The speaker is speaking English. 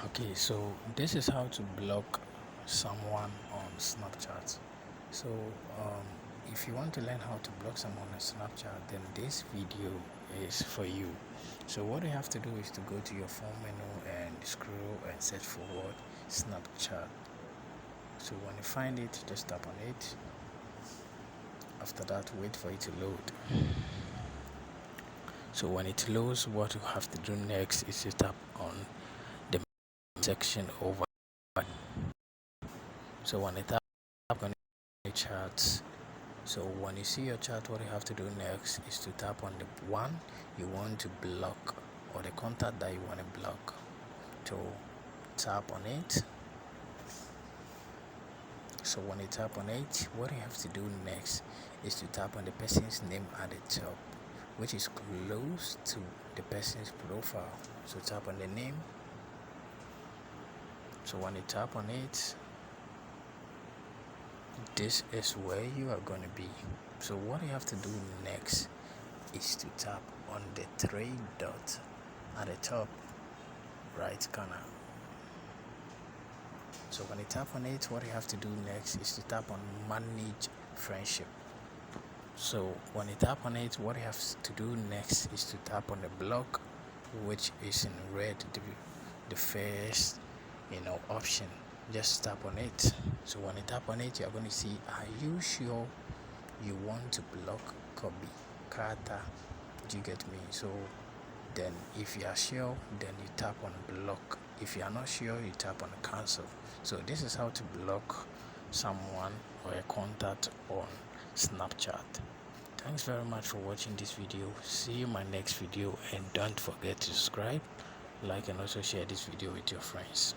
Okay, so this is how to block someone on Snapchat. So, um, if you want to learn how to block someone on Snapchat, then this video is for you. So, what you have to do is to go to your phone menu and scroll and search for what Snapchat. So, when you find it, just tap on it. After that, wait for it to load. So, when it loads, what you have to do next is to tap on the section over. So when you tap on the charts, so when you see your chart, what you have to do next is to tap on the one you want to block or the contact that you want to block. So tap on it. So when you tap on it, what you have to do next is to tap on the person's name at the top, which is close to the person's profile. So tap on the name. So when you tap on it, this is where you are going to be. So what you have to do next is to tap on the three dots at the top right corner. So when you tap on it, what you have to do next is to tap on manage friendship. So when you tap on it, what you have to do next is to tap on the block, which is in red, the first option. Just tap on it. So when you tap on it, you're going to see, are you sure you want to block Kobe Carter? Do you get me? So then if you are sure, then you tap on block. If you are not sure, you tap on cancel. So this is how to block someone or a contact on Snapchat. Thanks very much for watching this video. See you in my next video, and don't forget to subscribe, like, and also share this video with your friends.